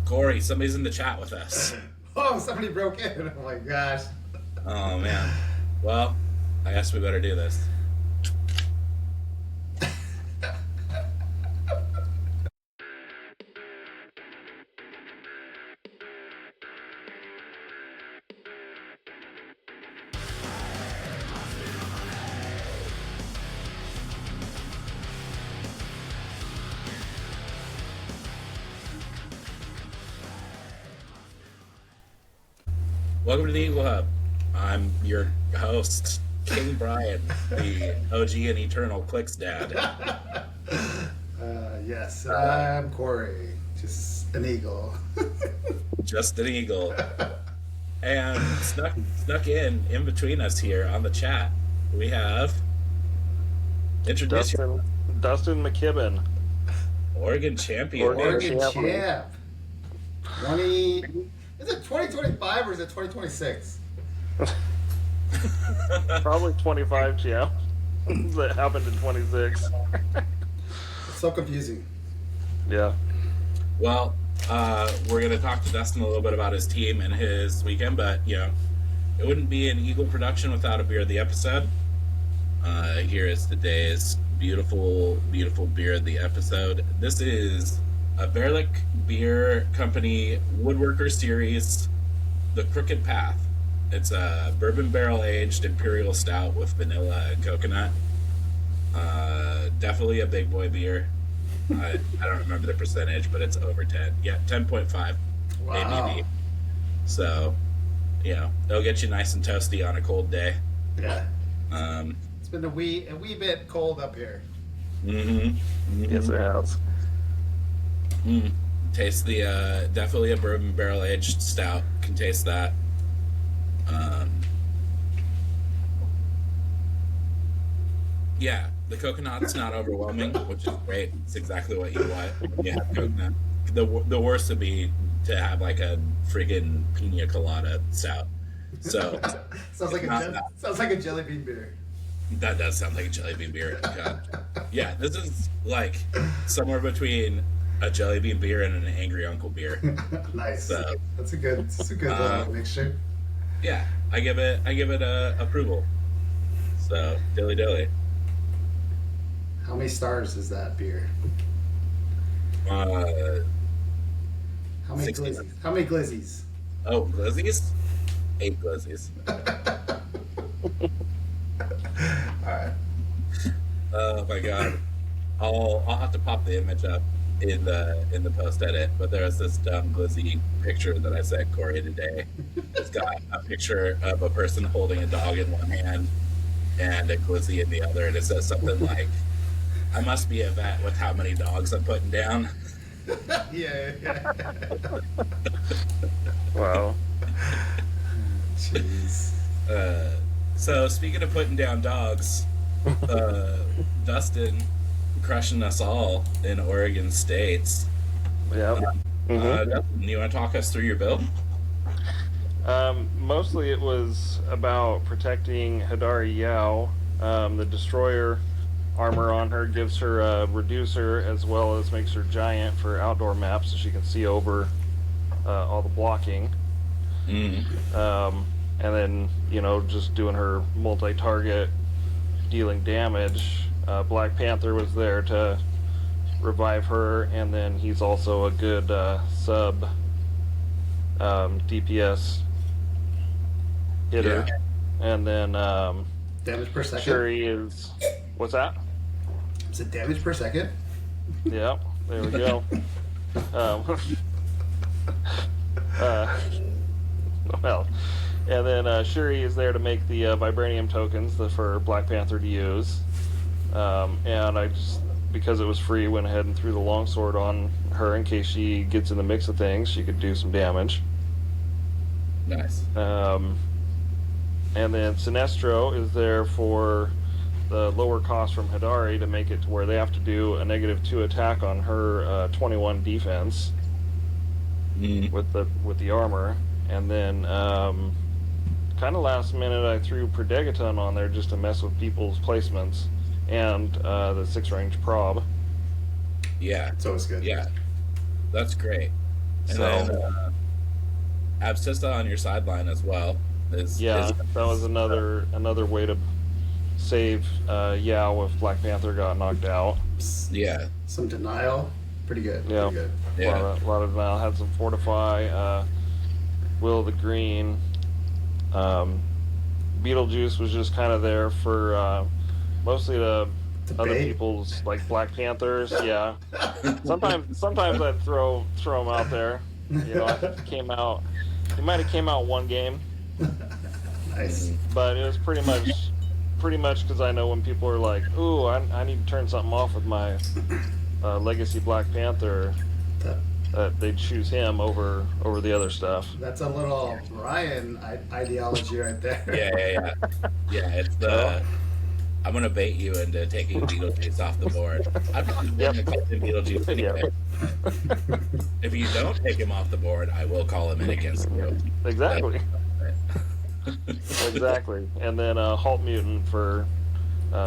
Cory, somebody's in the chat with us. Oh, somebody broke in. Oh my gosh. Oh man. Well, I guess we better do this. Welcome to the Eaglehub. I'm your host, King Bryan, the OG and eternal Clicks dad. Yes, I'm Cory. Just an eagle. Just an eagle. And snuck in between us here on the chat, we have Dustin McKibben, Oregon champion. Oregon champ. 20. Is it 2025 or is it 2026? Probably 25 champ. That happened in 26. It's so confusing. Yeah. Well, we're going to talk to Dustin a little bit about his team and his weekend, but, you know, it wouldn't be an Eagle production without a Beer of the Episode. Here is today's beautiful, beautiful Beer of the Episode. This is a Heroclix Beer Company Woodworker Series, The Crooked Path. It's a bourbon barrel-aged imperial stout with vanilla and coconut. Definitely a big boy beer. I don't remember the percentage, but it's over 10. Yeah, 10.5 Wow. ABV. So, you know, it'll get you nice and toasty on a cold day. Yeah. Um, It's been a wee bit cold up here. Yes, it has. Taste the definitely a bourbon barrel aged stout. Can taste that. Yeah, the coconut's not overwhelming, which is great. It's exactly what you want when you have coconut. The worst would be to have like a friggin' pina colada stout. So sounds like a jelly bean beer. that does sound like a jelly bean beer. God. Yeah, this is like somewhere between a jelly bean beer and an angry uncle beer. Nice. So, That's a good mixture. yeah, I give it a approval. So dilly. How many stars is that beer? Uh, How many 60. glizzies? How many glizzies? oh, glizzies? 8 glizzies. Alright. Oh my god. I'll have to pop the image up in the post edit, but there's this dumb glizzy picture that I sent Cory today. It's got a picture of a person holding a dog in one hand and a glizzy in the other, and it says something like, I must be a vet with how many dogs I'm putting down. Yeah. Wow. Jeez. So speaking of putting down dogs, Dustin crushing us all in Oregon States. Yeah. Dustin, you want to talk us through your build? Mostly it was about protecting Hidari Yao. The destroyer armor on her gives her a reducer as well as makes her giant for outdoor maps so she can see over all the blocking. And then, you know, just doing her multi-target dealing damage. Black Panther was there to revive her, and then he's also a good sub DPS hitter. Yeah. And then Damage per second. Shuri is... What's that? Is it damage per second? Yep, there we go. Well, and then Shuri is there to make the vibranium tokens for Black Panther to use. And I just, because it was free, went ahead and threw the longsword on her in case she gets in the mix of things. She could do some damage. Nice. And then Sinestro is there for the lower cost from Hidari to make it to where they have to do a -2 attack on her 21 defense with the armor. And then kind of last minute I threw Predegaton on there just to mess with people's placements and the 6 range prob. Yeah. It's always good. Yeah. That's great. And So then Absista on your sideline as well. that was another way to save Yao if Black Panther got knocked out. Yeah. Some denial. Pretty good. Yeah. Pretty good. Yeah. A lot of denial. Had some fortify. Will the Green. Beetlejuice was just kind of there for mostly the other bait. people's like Black Panthers. Yeah. Sometimes I'd throw him out there. You know, I think he might have came out one game, Nice. but it was pretty much because I know when people are like, "Ooh, I need to turn something off with my Legacy Black Panther," they'd choose him over the other stuff. That's a little Bryan ideology right there. Yeah. It's the I'm gonna bait you into taking Beetlejuice off the board. I'm not going to call him Beetlejuice anyway. If you don't take him off the board, I will call him in against you. Exactly. Exactly. And then Halt Mutant for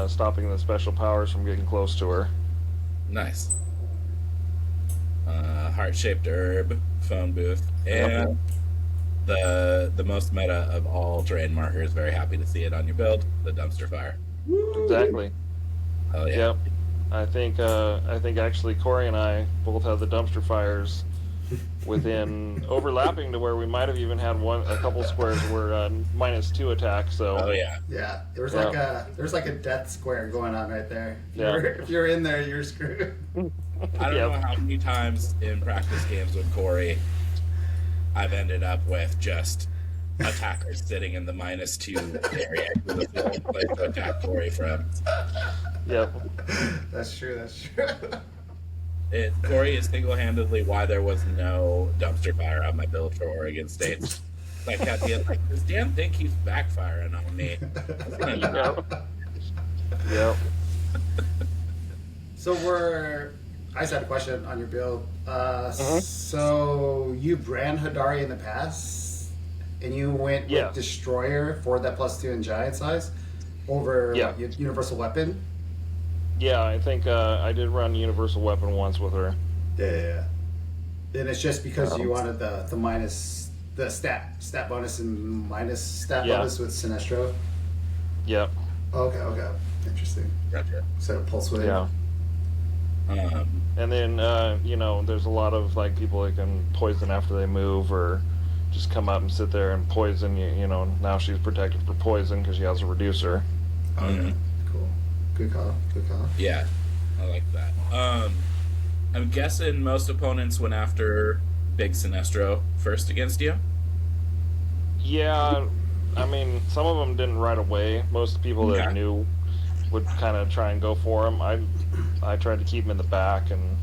stopping the special powers from getting close to her. Nice. Heart-shaped herb, phone booth, and the most meta of all terrain markers. Very happy to see it on your build. The dumpster fire. Exactly. Oh yeah. Yep. I think actually Cory and I both have the dumpster fires within overlapping to where we might have even had a couple squares where -2 attack. So. Oh yeah. Yeah, there's like a death square going on right there. If you're in there, you're screwed. I don't know how many times in practice games with Cory I've ended up with just attackers sitting in the -2 area with the only place to attack Cory from. Yep. That's true. Cory is single-handedly why there was no dumpster fire on my build for Oregon State. I kept being like, does Dan think he's backfiring on me? Yep. So I just had a question on your build. So you've ran Hadari in the past, and you went with Destroyer for that +2 in giant size over Universal Weapon. Yeah, I think I did run Universal Weapon once with her. Yeah. And it's just because you wanted the minus the stat bonus and minus stat bonus with Sinestro. Yep. Okay. Interesting. Gotcha. Instead of Pulse Wave. Yeah. And then there's a lot of like people that can poison after they move or just come up and sit there and poison you. You know, now she's protected for poison because she has a reducer. Okay. Cool. Good call. Yeah, I like that. I'm guessing most opponents went after Big Sinestro first against you. Yeah, I mean, some of them didn't right away. Most people that knew would kind of try and go for him. I tried to keep him in the back, and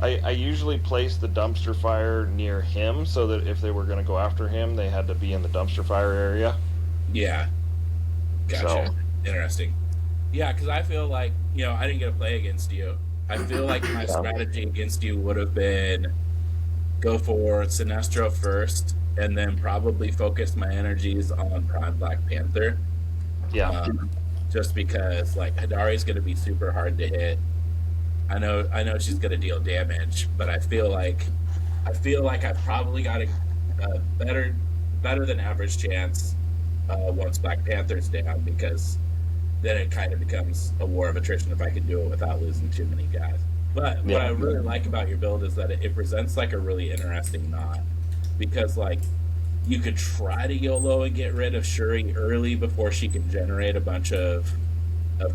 I usually placed the dumpster fire near him so that if they were going to go after him, they had to be in the dumpster fire area. Yeah. Gotcha. So. Interesting. Yeah, because I feel like, I didn't get to play against you. I feel like my strategy against you would have been go for Sinestro first, and then probably focus my energies on Prime Black Panther. Yeah. Just because, like, Hadari's going to be super hard to hit. I know she's going to deal damage, but I feel like I've probably got a better than average chance once Black Panther's down, because then it kind of becomes a war of attrition if I can do it without losing too many guys. But what I really like about your build is that it presents like a really interesting knot, because like you could try to YOLO and get rid of Shuri early before she can generate a bunch of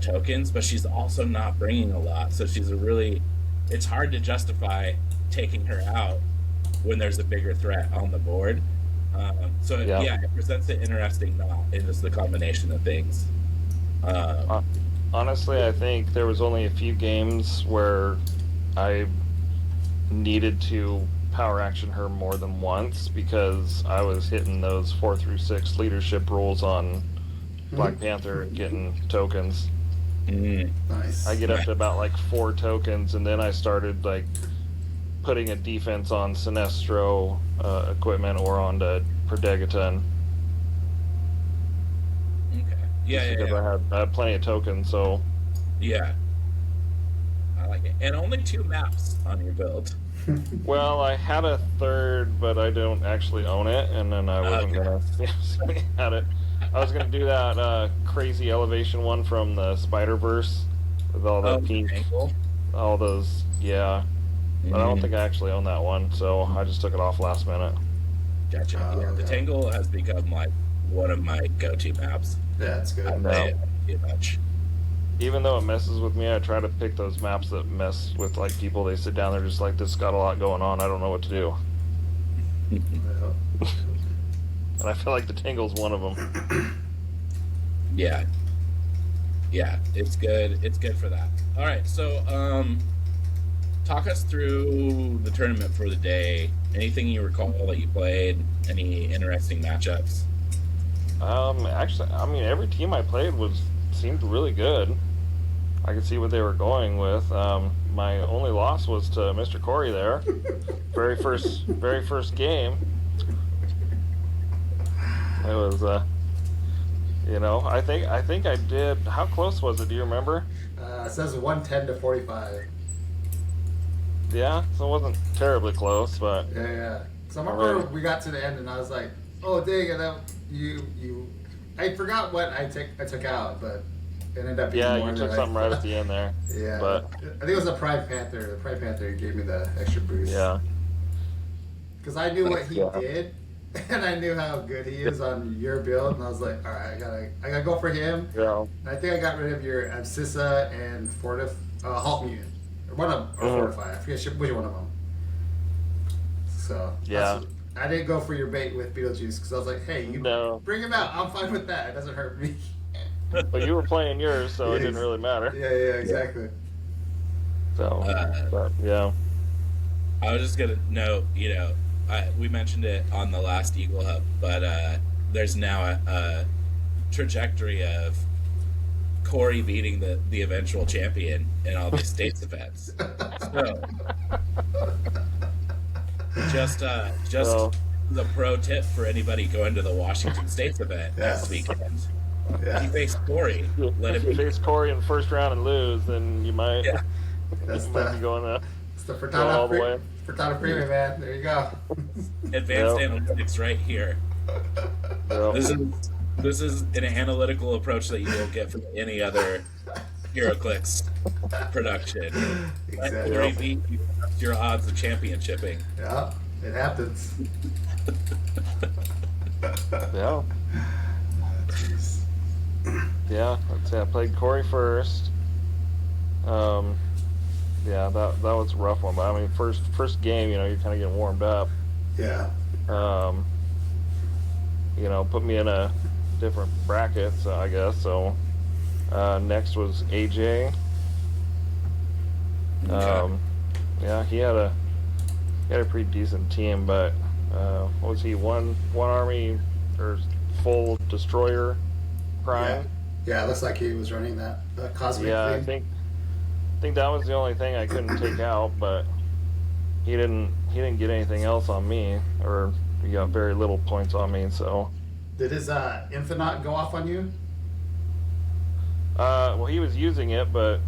tokens, but she's also not bringing a lot, so it's hard to justify taking her out when there's a bigger threat on the board. It presents an interesting knot in just the combination of things. Honestly, I think there was only a few games where I needed to power action her more than once because I was hitting those 4 through 6 leadership rolls on Black Panther and getting tokens. Nice. I get up to about like 4 tokens, and then I started like putting a defense on Sinestro equipment or on the Perdegaton. Because I had plenty of tokens, so... Yeah. I like it. And only 2 maps on your build. Well, I had a third, but I don't actually own it, and then I wasn't gonna had it. I was gonna do that crazy elevation one from the Spider-Verse with all the pink, Tangle? all those, yeah. But I don't think I actually own that one, so I just took it off last minute. Gotcha. Yeah, the Tangle has become like one of my go-to maps. Yeah, that's good. I play it too much. Even though it messes with me, I try to pick those maps that mess with like people. They sit down there just like, this got a lot going on. I don't know what to do. Yeah. And I feel like the Tangle's one of them. Yeah. Yeah, it's good. It's good for that. All right, so talk us through the tournament for the day. Anything you recall that you played? Any interesting matchups? Actually, I mean, every team I played seemed really good. I could see what they were going with. My only loss was to Mr. Cory there. very first game. It was, I think I did. How close was it? Do you remember? It says 110 to 45. Yeah, so it wasn't terribly close, but Yeah. So I remember we got to the end and I was like, oh dang it, I forgot what I took out, but it ended up being more you took something right at the end there. Yeah, but I think it was the Pride Panther. The Pride Panther gave me the extra boost. Yeah, because I knew what he did, and I knew how good he is on your build, and I was like, all right, I gotta go for him. Yeah. And I think I got rid of your Abscissa and Halt Mutant, or Fortify. I forget which one of them. So yeah. I didn't go for your bait with Beetlejuice because I was like, hey, bring him out. I'm fine with that. It doesn't hurt me. But you were playing yours, so it didn't really matter. Yeah, exactly. So, but, yeah. I was just gonna note, we mentioned it on the last Eaglehub, but there's now a trajectory of Cory beating the eventual champion in all these states events. So, just the pro tip for anybody going to the Washington States event this weekend. Yeah. If you face Cory, if you face Cory in the first round and lose, then you might, be going it's the all the way. Frittata Premium, man. There you go. Advanced analytics right here. This is an analytical approach that you won't get from any other Heroclix production. Exactly. Cory beat you, your odds of championshiping. Yeah, it happens. Yeah. Jeez. Yeah, let's see. I played Cory first. Yeah, that was a rough one. But I mean, first game, you're kind of getting warmed up. Yeah. Put me in a different bracket, so I guess. So next was AJ. Okay. Yeah, he had a pretty decent team, but what was he? One army or full destroyer prime? Yeah, it looks like he was running that cosmic thing. I think that was the only thing I couldn't take out, but he didn't get anything else on me, or he got very little points on me. So did his Infinite go off on you? Well, he was using it, but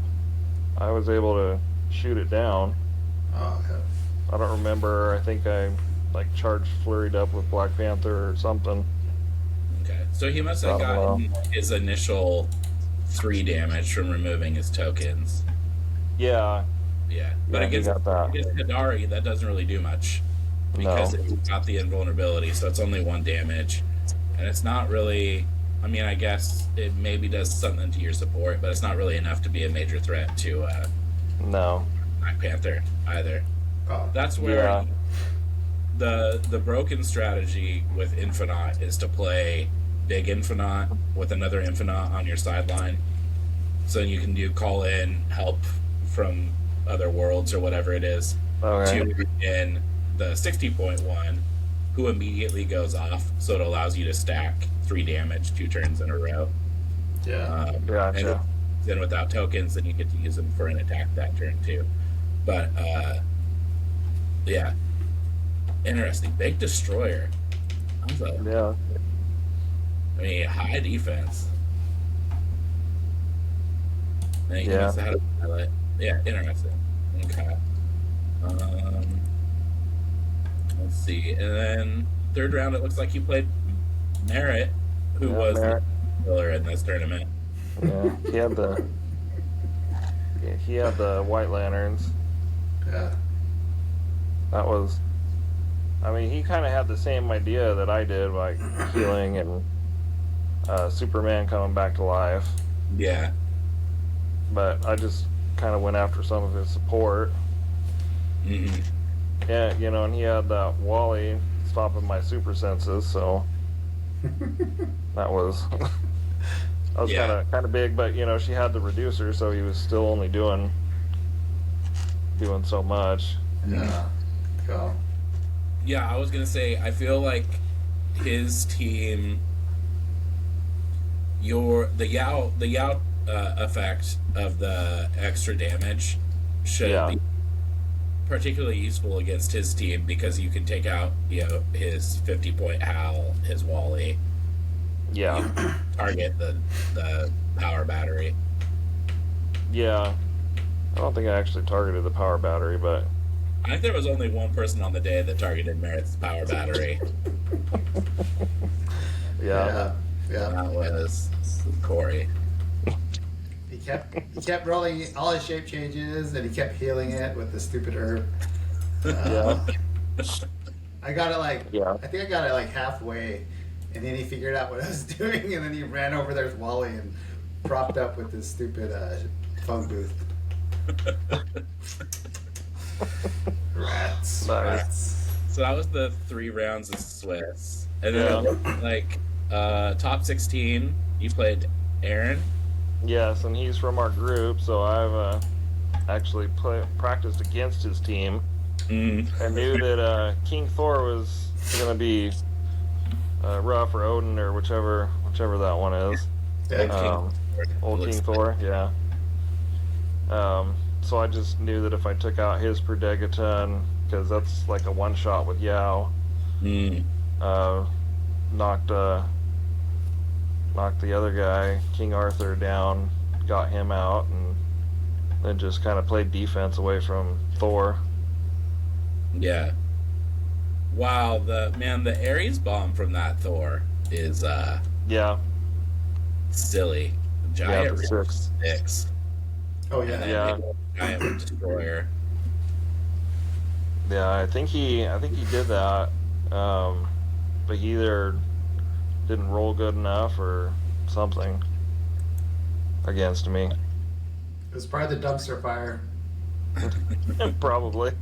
I was able to shoot it down. Oh, okay. I don't remember. I think I charged flurried up with Black Panther or something. Okay, so he must have gotten his initial 3 damage from removing his tokens. Yeah. Yeah, but against Hadari, that doesn't really do much because it's got the invulnerability, so it's only 1 damage, and it's not really. I mean, I guess it maybe does something to your support, but it's not really enough to be a major threat to Black Panther either. Oh. That's where the broken strategy with Infinite is to play big Infinite with another Infinite on your sideline, so you can call in help from other worlds or whatever it is to in the 60.1, who immediately goes off, so it allows you to stack 3 damage 2 turns in a row. Yeah. Gotcha. And then without tokens, then you get to use them for an attack that turn too. But yeah, interesting. Big destroyer. Yeah. I mean, high defense. And he knows how to pilot. Yeah, interesting. Okay. see. And then third round, it looks like you played Merritt, who was Merritt. the killer in this tournament. Yeah, he had the White Lanterns. Yeah. That was, I mean, he kind of had the same idea that I did, like healing and Superman coming back to life. Yeah. But I just kind of went after some of his support. Mm-hmm. Yeah, you know, and he had that Wally stopping my super senses, so that was kind of big. But you know, she had the reducer, so he was still only doing so much. Yeah. Go. Yeah, I was gonna say, I feel like his team, the Yao effect of the extra damage should be particularly useful against his team, because you can take out, you know, his 50-point Hal, his Wally. Yeah. Target the power battery. Yeah. I don't think I actually targeted the power battery, but I think there was only one person on the day that targeted Merritt's power battery. Yeah. That was Cory. He kept rolling all his shape changes, and he kept healing it with the stupid herb. I got it I think I got it like halfway, and then he figured out what I was doing, and then he ran over there with Wally and propped up with this stupid phone booth. Rats. So that was the 3 rounds of Swiss. And then top 16, you played Aaron? Yes, and he's from our group, so I've actually practiced against his team. I knew that King Thor was going to be rough, or Odin, or whichever that one is. Old King Thor, yeah. So I just knew that if I took out his per Degaton, because that's like a one-shot with Yao, knocked the other guy, King Arthur, down, got him out, and then just kind of played defense away from Thor. Yeah. Wow, the Ares bomb from that Thor is silly. Giant 6. Oh yeah. Yeah. Giant destroyer. Yeah, I think he did that, but he either didn't roll good enough or something against me. It was probably the dumpster fire. Probably.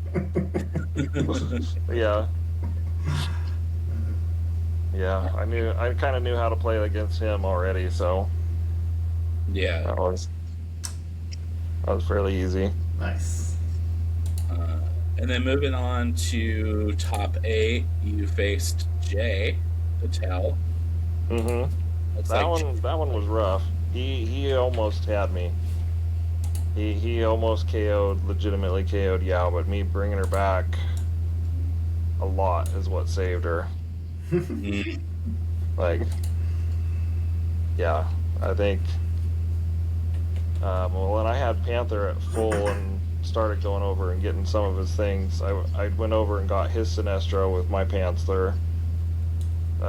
Yeah. Yeah, I kind of knew how to play against him already, so yeah, that was fairly easy. Nice. And then moving on to top 8, you faced Jay Patel. That one was rough. He almost had me. He almost legitimately KO'd Yao, but me bringing her back a lot is what saved her. I think. And I had Panther at full and started going over and getting some of his things. I went over and got his Sinestro with my Panther.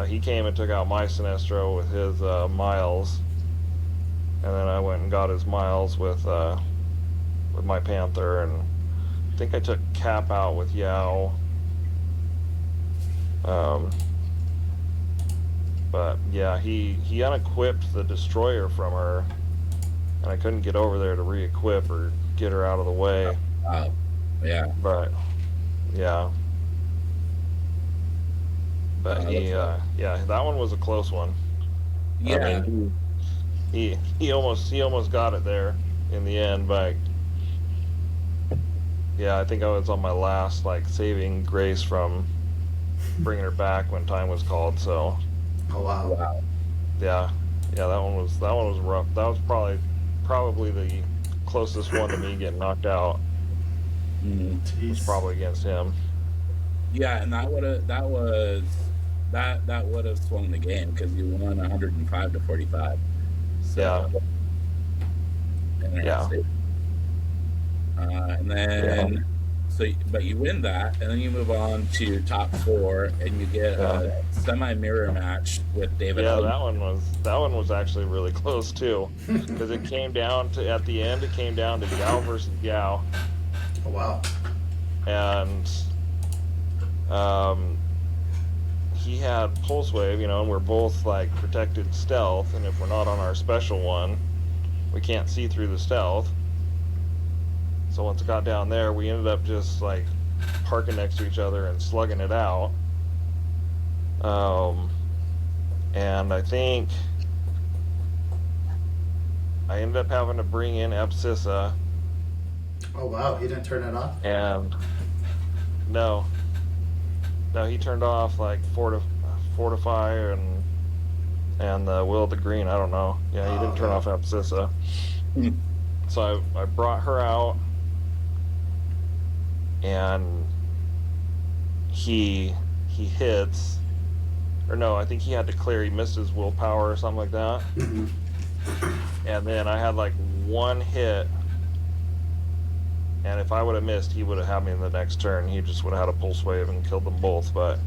He came and took out my Sinestro with his Miles, and then I went and got his Miles with my Panther, and I think I took Cap out with Yao. But yeah, he unequipped the Destroyer from her, and I couldn't get over there to re-equip or get her out of the way. Yeah. But yeah. But that one was a close one. Yeah. I mean, he almost got it there in the end, but yeah, I think I was on my last saving grace from bringing her back when time was called. So. Oh wow. Yeah, that one was rough. That was probably the closest one to me getting knocked out. Was probably against him. Yeah, and that would have swung the game, because you won 105 to 45. So, yeah. And then but you win that, and then you move on to top 4, and you get a semi-mirror match with David. Yeah, that one was actually really close too, because it came down to at the end. It came down to Yao versus Yao. Oh wow! And he had pulse wave, and we're both like protected stealth, and if we're not on our special one, we can't see through the stealth. So once it got down there, we ended up just like parking next to each other and slugging it out. And I think I ended up having to bring in Abscissa. Oh wow, he didn't turn it off? And no, he turned off like Fortify and the Will of the Green. I don't know. Yeah, he didn't turn off Abscissa. So I brought her out, and he hits, or no, I think he had to clear. He missed his willpower or something like that. And then I had like one hit, and if I would have missed, he would have had me in the next turn. He just would have had a pulse wave and killed them both. But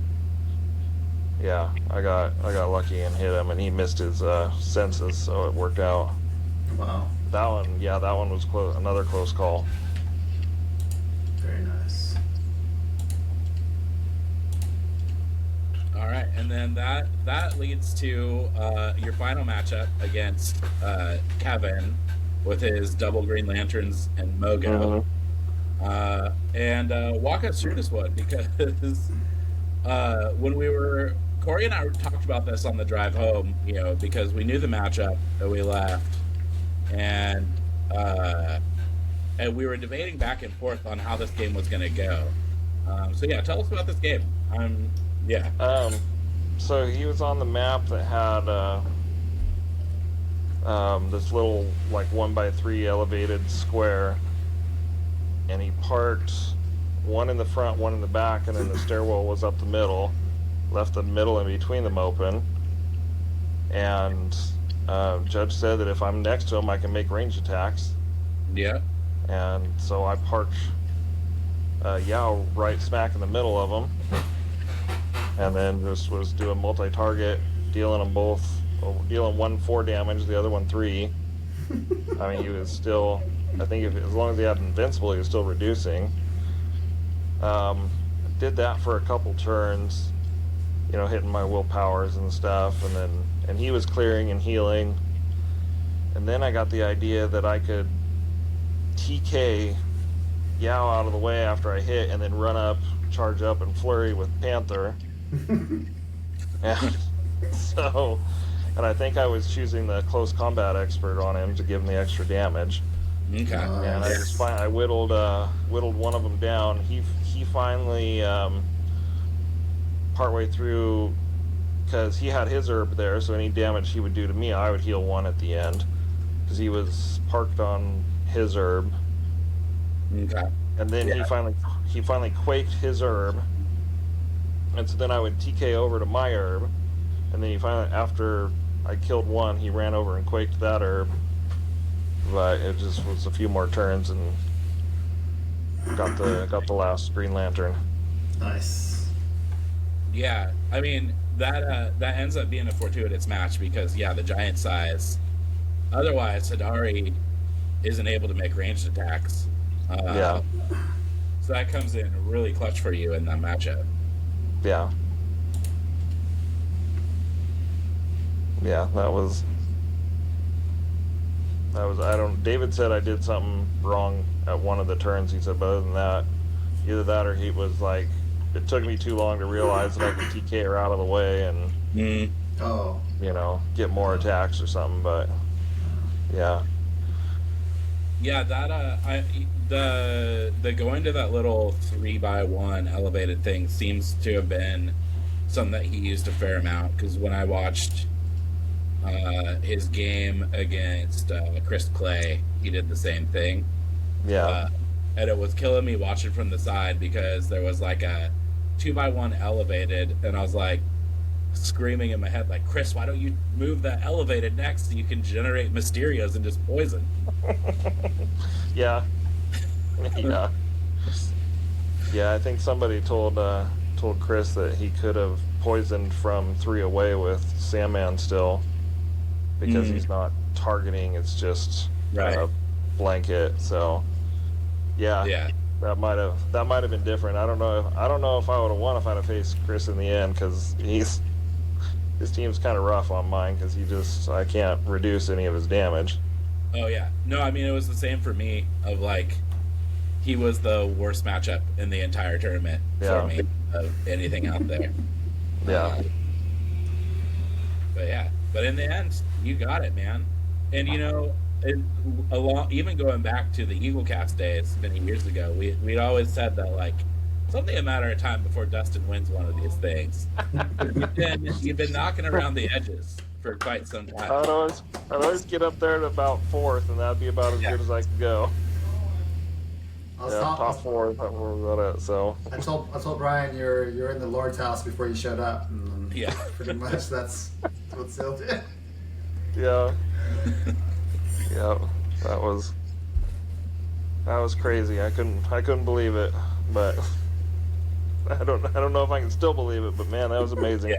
yeah, I got lucky and hit him, and he missed his senses, so it worked out. Wow. That one was close. Another close call. Very nice. All right, and then that leads to your final matchup against Kevin with his double Green Lanterns and Mogo. And walk us through this one, because when Cory and I talked about this on the drive home, because we knew the matchup that we left, and we were debating back and forth on how this game was going to go. So yeah, tell us about this game. So he was on the map that had this little like 1x3 elevated square, and he parked one in the front, one in the back, and then the stairwell was up the middle, left the middle in between them open. And Judge said that if I'm next to him, I can make range attacks. Yeah. And so I parked Yao right smack in the middle of them, and then just was doing multi-target, dealing them both, dealing one 4 damage, the other one 3. I mean, he was still, I think as long as he had Invincible, he was still reducing. Did that for a couple turns, hitting my willpowers and stuff, and he was clearing and healing. And then I got the idea that I could TK Yao out of the way after I hit, and then run up, charge up, and flurry with Panther. And I think I was choosing the close combat expert on him to give him the extra damage. Okay. And I whittled one of them down. He finally, partway through, because he had his herb there, so any damage he would do to me, I would heal 1 at the end, because he was parked on his herb. Okay. And then he finally quaked his herb, and so then I would TK over to my herb, and then he finally, after I killed 1, he ran over and quaked that herb. But it just was a few more turns and got the last Green Lantern. Nice. Yeah, I mean that ends up being a fortuitous match, because the giant size. Otherwise, Hidari isn't able to make ranged attacks. So that comes in really clutch for you in that matchup. Yeah. Yeah, that was David said I did something wrong at one of the turns. He said, but other than that, either that or he was like, it took me too long to realize that I could TK her out of the way and get more attacks or something. But yeah. Yeah, that the going to that little 3x1 elevated thing seems to have been something that he used a fair amount, because when I watched his game against Chris Clay, he did the same thing. Yeah. And it was killing me watching from the side, because there was like a 2x1 elevated, and I was like screaming in my head like, Chris, why don't you move the elevated next so you can generate Mysterios and just poison? Yeah. Yeah. Yeah, I think somebody told Chris that he could have poisoned from 3 away with Sandman still, because he's not targeting. It's just Right. blanket. So yeah, Yeah. that might have been different. I don't know if I would have won if I'd have faced Chris in the end, because his team's kind of rough on mine, because I can't reduce any of his damage. Oh yeah. No, I mean it was the same for me. Of like, he was the worst matchup in the entire tournament for me of anything out there. Yeah. But yeah, but in the end, you got it, man. And you know, even going back to the Eagle Cast days many years ago, we'd always said that like it's only a matter of time before Dustin wins one of these things. You've been knocking around the edges for quite some time. I'd always get up there at about 4th, and that'd be about as good as I could go. Top 4. That was about it. So I told Bryan you're in the Lord's house before you showed up. And yeah, pretty much that's what sealed it. Yeah. Yeah, that was crazy. I couldn't believe it, but I don't know if I can still believe it. But man, that was amazing.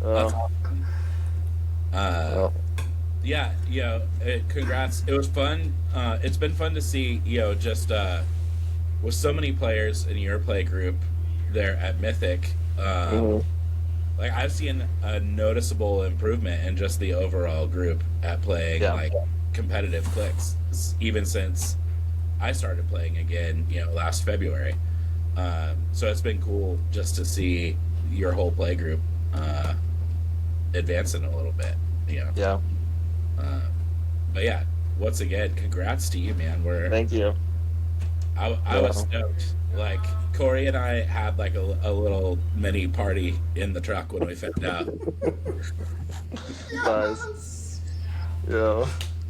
That's awesome. Yeah, congrats. It was fun. It's been fun to see, just with so many players in your play group there at Mythic. Like I've seen a noticeable improvement in just the overall group at playing like competitive clicks, even since I started playing again, last February. So it's been cool just to see your whole play group advancing a little bit. Yeah. But yeah, once again, congrats to you, man. Thank you. I was stoked. Like Cory and I had like a little mini party in the truck when we found out. Nice. Yeah.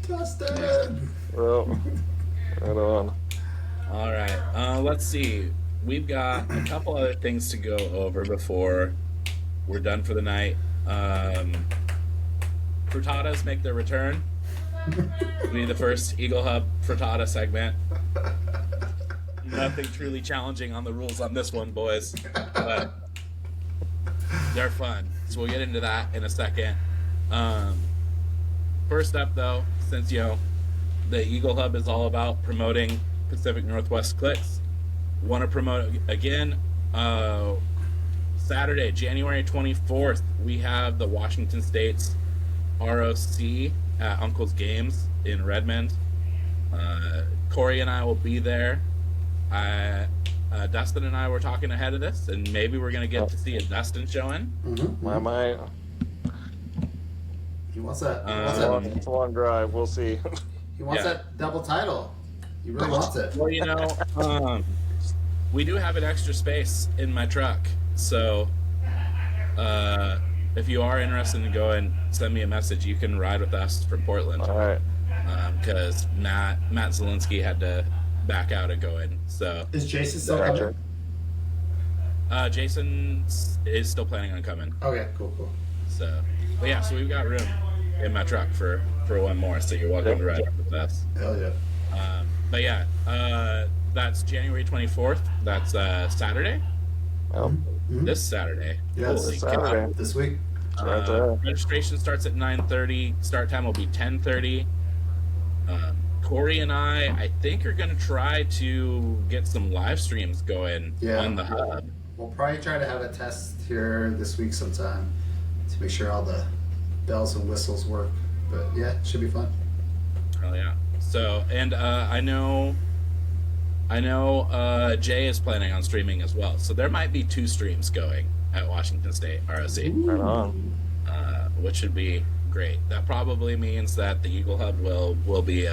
Dustin. Well, right on. All right. Let's see. We've got a couple other things to go over before we're done for the night. Frittatas make their return. It'll be the first Eaglehub frittata segment. Nothing truly challenging on the rules on this one, boys, but they're fun. So we'll get into that in a second. First up, though, since the Eaglehub is all about promoting Pacific Northwest clicks, want to promote again. Saturday, January 24th, we have the Washington State's ROC at Uncle's Games in Redmond. Cory and I will be there. Dustin and I were talking ahead of this, and maybe we're going to get to see a Dustin showing. My. He wants that. It's a long drive. We'll see. He wants that double title. He really wants it. Well, we do have an extra space in my truck, so if you are interested in going, send me a message. You can ride with us from Portland. All right. Because Matt Zielinski had to back out and go in. So is Jason still coming? Jason is still planning on coming. Okay, cool. So, but yeah, so we've got room in my truck for one more. So you're welcome to ride with us. Hell yeah. But yeah, that's January 24th. That's Saturday. This Saturday. Yeah, Holy Saturday. God. This week. Registration starts at 9:30. Start time will be 10:30. Cory and I think, are going to try to get some live streams going on the hub. We'll probably try to have a test here this week sometime to make sure all the bells and whistles work. But yeah, it should be fun. Oh yeah. So, and I know Jay is planning on streaming as well. So there might be 2 streams going at Washington State ROC. Right on. Which should be great. That probably means that the Eaglehub will be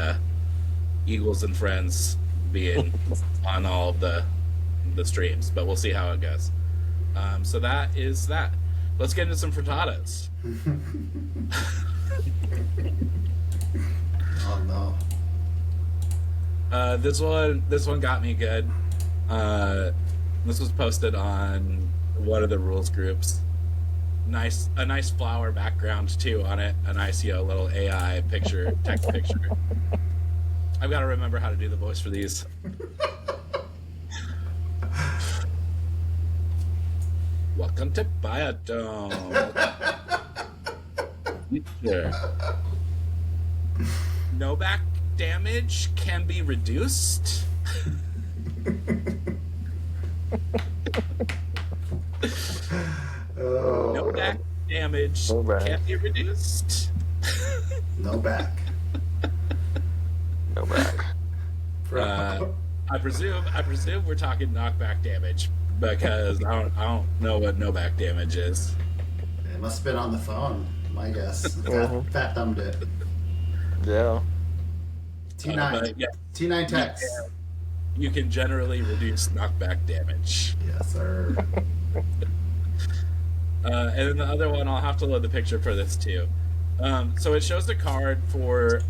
Eagles and Friends being on all of the streams, but we'll see how it goes. So that is that. Let's get into some frittatas. Oh no. This one got me good. This was posted on one of the rules groups. A nice flower background too on it. A nice little AI text picture. I've got to remember how to do the voice for these. Welcome to Biodome. Future. No back damage can be reduced. No back damage can be reduced. No back. No back. I presume we're talking knockback damage because I don't know what no back damage is. It must have been on the phone, my guess. Fat thumbed it. Yeah. T9. Yeah, T9 text. You can generally reduce knockback damage. Yes, sir. And then the other one, I'll have to load the picture for this too. So it shows the card for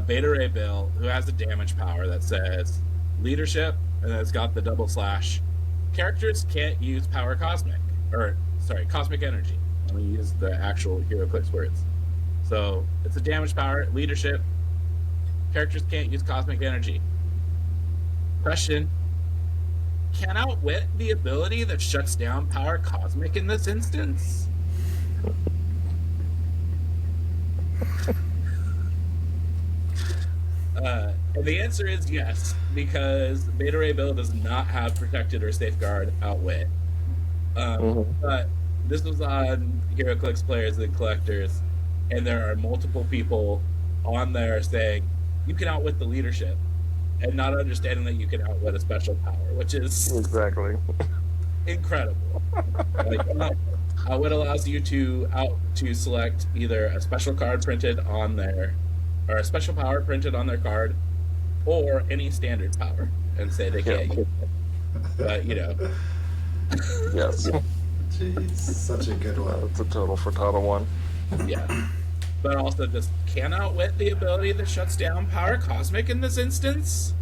Beta Ray Bill, who has a damage power that says leadership, and it's got the double slash. Characters can't use power cosmic energy. Let me use the actual Heroclix words. So it's a damage power, leadership. Characters can't use cosmic energy. Question: can Outwit the ability that shuts down power cosmic in this instance? And the answer is yes, because Beta Ray Bill does not have protected or safeguard Outwit. But this was on Heroclix Players and Collectors, and there are multiple people on there saying you can outwit the leadership, and not understanding that you can outwit a special power, which is exactly incredible. Outwit allows you to select either a special card printed on there, or a special power printed on their card, or any standard power, and say they can't use it. But yes. Jeez, such a good one. That's a total frittata one. Yeah. But also just can Outwit the ability that shuts down power cosmic in this instance?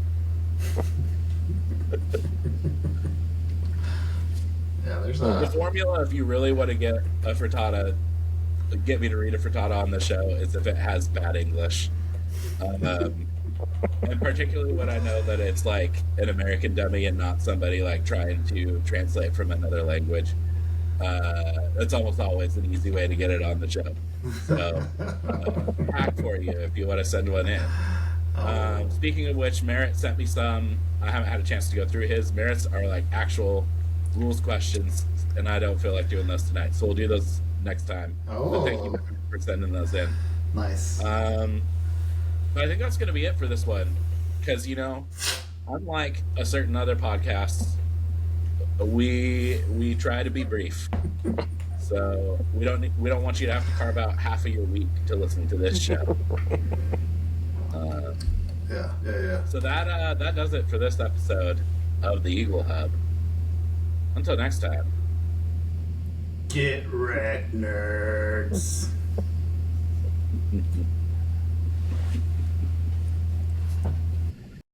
Yeah, there's the formula if you really want to get a frittata, get me to read a frittata on the show, is if it has bad English. And particularly when I know that it's like an American dummy and not somebody like trying to translate from another language. It's almost always an easy way to get it on the show. So, hack for you if you want to send one in. Speaking of which, Merritt sent me some. I haven't had a chance to go through his. Merritt's are like actual rules questions, and I don't feel like doing those tonight. So we'll do those next time. But thank you for sending those in. Nice. But I think that's going to be it for this one. Because, unlike a certain other podcasts, we try to be brief. So we don't want you to have to carve out half of your week to listen to this show. Yeah. So that does it for this episode of the Eaglehub. Until next time. Get wrecked, nerds.